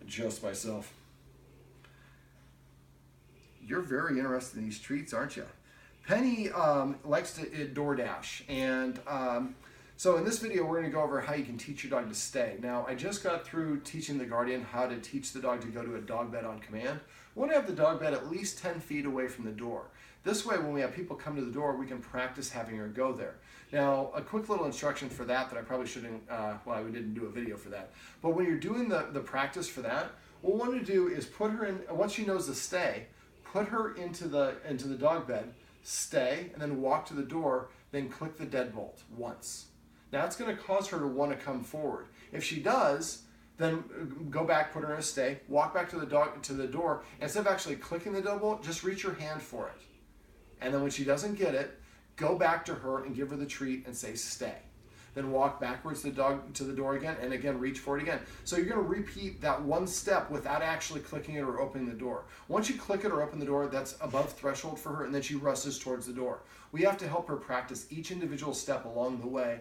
adjust myself. You're very interested in these treats, aren't you? Penny likes to DoorDash, and so in this video, we're going to go over how you can teach your dog to stay. Now, I just got through teaching the Guardian how to teach the dog to go to a dog bed on command. We want to have the dog bed at least 10 feet away from the door. This way, when we have people come to the door, we can practice having her go there. Now, a quick little instruction for that I probably shouldn't, well, we didn't do a video for that. But when you're doing the practice for that, what we want to do is put her in, once she knows to stay, put her into the dog bed, stay, and then walk to the door, then click the deadbolt once. Now it's going to cause her to want to come forward. If she does, then go back, put her in a stay, walk back to the door. Instead of actually clicking the deadbolt, just reach your hand for it. And then when she doesn't get it, go back to her and give her the treat and say stay. Then walk backwards to the door again, and again reach for it again. So you're going to repeat that one step without actually clicking it or opening the door. Once you click it or open the door, that's above threshold for her, and then she rushes towards the door. We have to help her practice each individual step along the way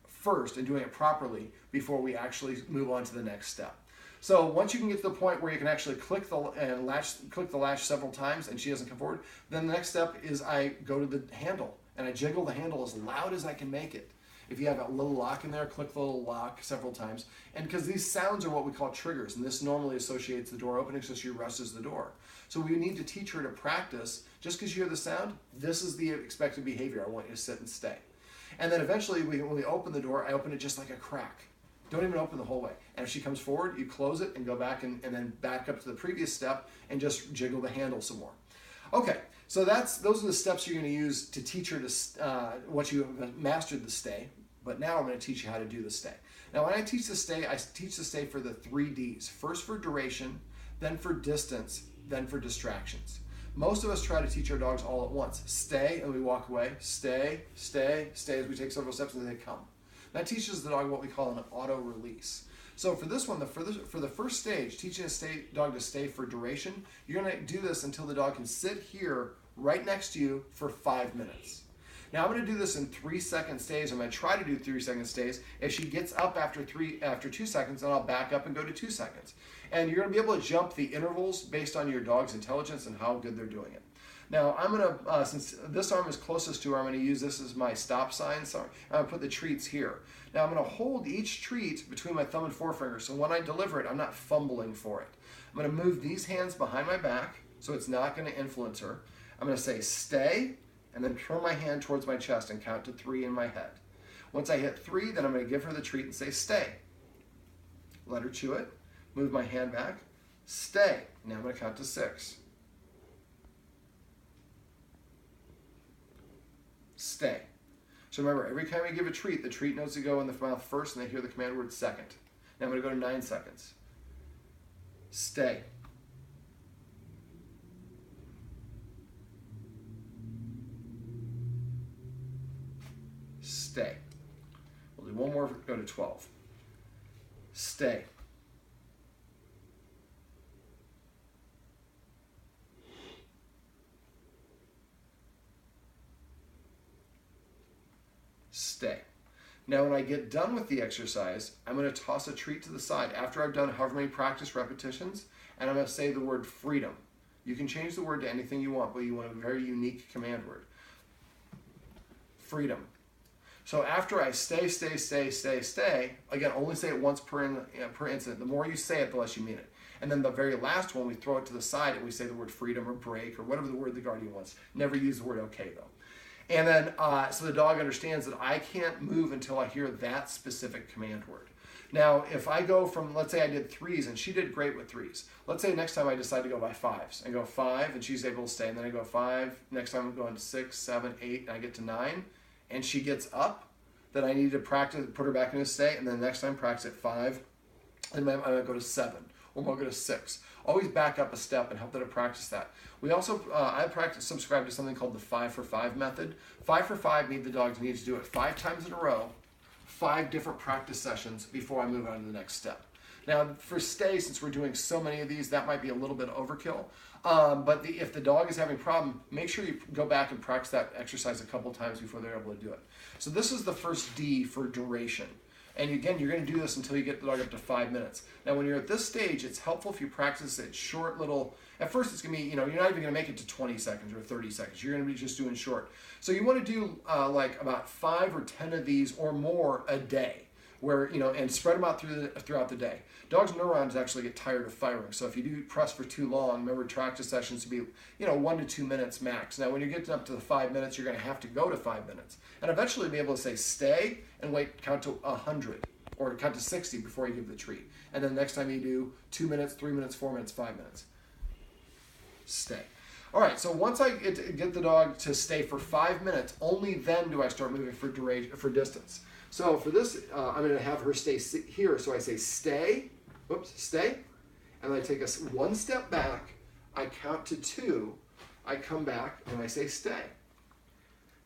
first and doing it properly before we actually move on to the next step. So once you can get to the point where you can actually click the latch several times and she doesn't come forward, then the next step is I go to the handle and I jiggle the handle as loud as I can make it. If you have a little lock in there, click the little lock several times. And because these sounds are what we call triggers, and this normally associates the door opening, so she rushes the door. So we need to teach her to practice, just because you hear the sound, this is the expected behavior. I want you to sit and stay. And then eventually, when we open the door, I open it just like a crack. Don't even open the whole way. And if she comes forward, you close it and go back and then back up to the previous step and just jiggle the handle some more. Okay, so those are the steps you're going to use to teach her to, once you have mastered the stay. But now I'm going to teach you how to do the stay. Now when I teach the stay for the 3 Ds. First for duration, then for distance, then for distractions. Most of us try to teach our dogs all at once. Stay, and we walk away. Stay, stay, stay as we take several steps and they come. That teaches the dog what we call an auto release. So for this one, for the first stage, teaching a dog to stay for duration, you're going to do this until the dog can sit here right next to you for 5 minutes. Now I'm going to do this in 3-second stays. I'm going to try to do 3-second stays. If she gets up after 2 seconds, then I'll back up and go to 2 seconds. And you're going to be able to jump the intervals based on your dog's intelligence and how good they're doing it. Now I'm going to, since this arm is closest to her, I'm going to use this as my stop sign. So I'm going to put the treats here. Now I'm going to hold each treat between my thumb and forefinger. So when I deliver it, I'm not fumbling for it. I'm going to move these hands behind my back so it's not going to influence her. I'm going to say stay, and then turn my hand towards my chest and count to 3 in my head. Once I hit 3, then I'm going to give her the treat and say stay. Let her chew it. Move my hand back. Stay. Now I'm going to count to 6. Stay. So remember, every time I give a treat, the treat knows to go in the mouth first and they hear the command word second. Now I'm going to go to 9 seconds. Stay. Stay. We'll do one more, go to 12. Stay. Stay. Now when I get done with the exercise, I'm going to toss a treat to the side after I've done however many practice repetitions, and I'm going to say the word freedom. You can change the word to anything you want, but you want a very unique command word. Freedom. So after I stay, again, only say it once per incident. The more you say it, the less you mean it. And then the very last one, we throw it to the side and we say the word freedom or break or whatever the word the Guardian wants. Never use the word okay, though. And then, so the dog understands that I can't move until I hear that specific command word. Now, if I go from, let's say I did 3s and she did great with 3s. Let's say next time I decide to go by 5s. I go 5 and she's able to stay. And then I go 5. Next time I'm going to 6, 7, 8, and I get to 9. And she gets up, then I need to practice, put her back in a stay, and then next time practice at 5, and then I'm going to go to 7, or we'll go to 6. Always back up a step and help them to practice that. We also, subscribe to something called the 5 for 5 method. 5 for 5 means the dogs need to do it 5 times in a row, 5 different practice sessions before I move on to the next step. Now, for stay, since we're doing so many of these, that might be a little bit overkill. But if the dog is having a problem, make sure you go back and practice that exercise a couple times before they're able to do it. So this is the first D for duration. And again, you're going to do this until you get the dog up to 5 minutes. Now, when you're at this stage, it's helpful if you practice it short little. At first, it's going to be, you're not even going to make it to 20 seconds or 30 seconds. You're going to be just doing short. So you want to do like about 5 or 10 of these or more a day, where and spread them out throughout the day. Dogs' neurons actually get tired of firing, so if you do press for too long, remember practice sessions to be 1 to 2 minutes max. Now when you get up to the 5 minutes, you're going to have to go to 5 minutes and eventually be able to say stay and count to 100 or count to 60 before you give the treat. And then next time you do 2 minutes, 3 minutes, 4 minutes, 5 minutes. Stay. All right, so once I get the dog to stay for 5 minutes, only then do I start moving for distance. So for this, I'm going to have her stay here. So I say stay, stay, and I take one step back. I count to 2. I come back and I say stay.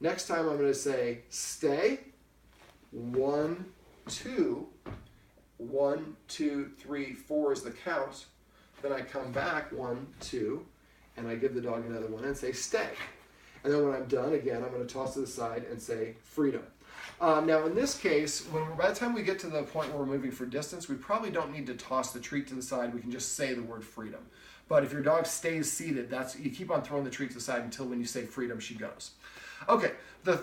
Next time I'm going to say stay, 1, 2, 1, 2, 3, 4 is the count. Then I come back 1, 2, and I give the dog another one and say stay. And then when I'm done, again, I'm going to toss to the side and say freedom. Now in this case, by the time we get to the point where we're moving for distance, we probably don't need to toss the treat to the side. We can just say the word freedom. But if your dog stays seated, you keep on throwing the treat to the side until when you say freedom, she goes. Okay,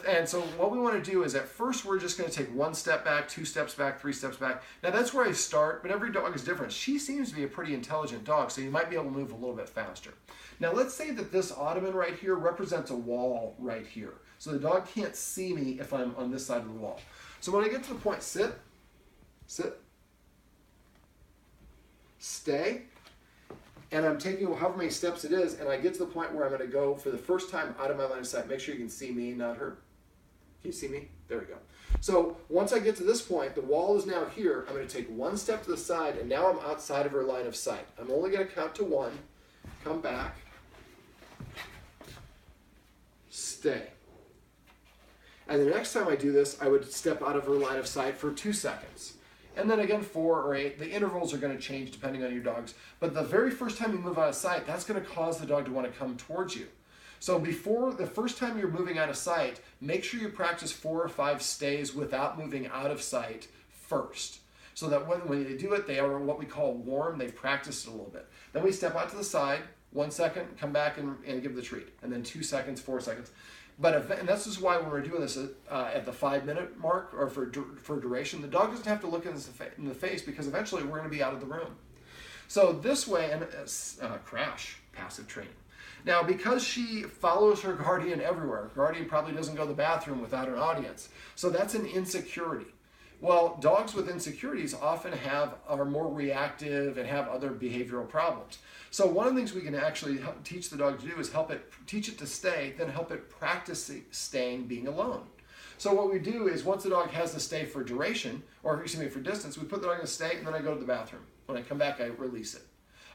and so what we want to do is at first we're just going to take 1 step back, 2 steps back, 3 steps back. Now that's where I start, but every dog is different. She seems to be a pretty intelligent dog, so you might be able to move a little bit faster. Now let's say that this ottoman right here represents a wall right here. So the dog can't see me if I'm on this side of the wall. So when I get to the point, sit, stay, and I'm taking however many steps it is, and I get to the point where I'm going to go for the first time out of my line of sight. Make sure you can see me, not her. Can you see me? There we go. So once I get to this point, the wall is now here. I'm going to take 1 step to the side, and now I'm outside of her line of sight. I'm only going to count to 1, come back, stay. And the next time I do this, I would step out of her line of sight for 2 seconds. And then again, 4 or 8. The intervals are going to change depending on your dogs. But the very first time you move out of sight, that's going to cause the dog to want to come towards you. So before the first time you're moving out of sight, make sure you practice 4 or 5 stays without moving out of sight first. So that when they do it, they are what we call warm. They've practiced it a little bit. Then we step out to the side, 1 second, come back and give the treat. And then 2 seconds, 4 seconds. And this is why when we're doing this at the 5-minute mark or for duration, the dog doesn't have to look in the face because eventually we're going to be out of the room. So this way, and crash, passive training. Now, because she follows her guardian everywhere, guardian probably doesn't go to the bathroom without an audience. So that's an insecurity. Well, dogs with insecurities often are more reactive and have other behavioral problems. So one of the things we can actually teach the dog to do is teach it to stay, then help it practice staying being alone. So what we do is once the dog has to stay for duration, or excuse me, for distance, we put the dog in a stay and then I go to the bathroom. When I come back, I release it.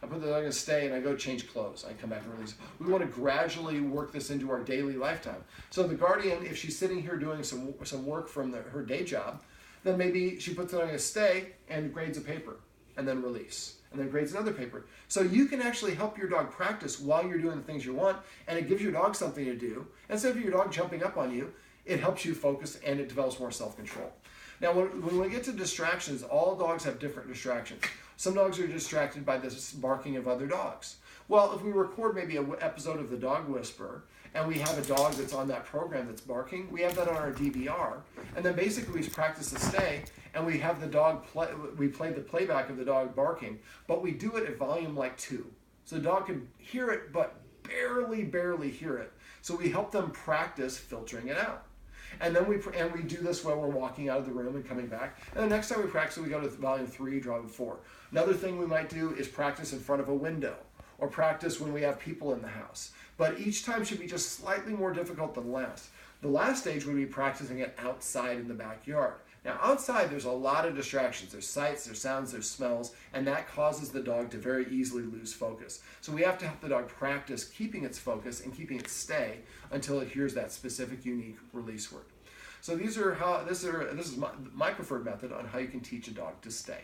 I put the dog in a stay and I go change clothes. I come back and release it. We want to gradually work this into our daily lifetime. So the guardian, if she's sitting here doing some work from her day job, then maybe she puts it on a stay and grades a paper and then release and then grades another paper. So you can actually help your dog practice while you're doing the things you want, and it gives your dog something to do. Instead of your dog jumping up on you, it helps you focus and it develops more self-control. Now, when we get to distractions, all dogs have different distractions. Some dogs are distracted by this barking of other dogs. Well, if we record maybe an episode of The Dog Whisperer, and we have a dog that's on that program that's barking, we have that on our DVR, and then basically we practice the stay, and we have the dog we play the playback of the dog barking, but we do it at volume like 2. So the dog can hear it, but barely hear it. So we help them practice filtering it out. And then we do this while we're walking out of the room and coming back. And the next time we practice, we go to volume 3, volume 4. Another thing we might do is practice in front of a window, or practice when we have people in the house. But each time should be just slightly more difficult than the last. The last stage would be practicing it outside in the backyard. Now outside there's a lot of distractions. There's sights, there's sounds, there's smells, and that causes the dog to very easily lose focus. So we have to help the dog practice keeping its focus and keeping it stay until it hears that specific unique release word. So this is my preferred method on how you can teach a dog to stay.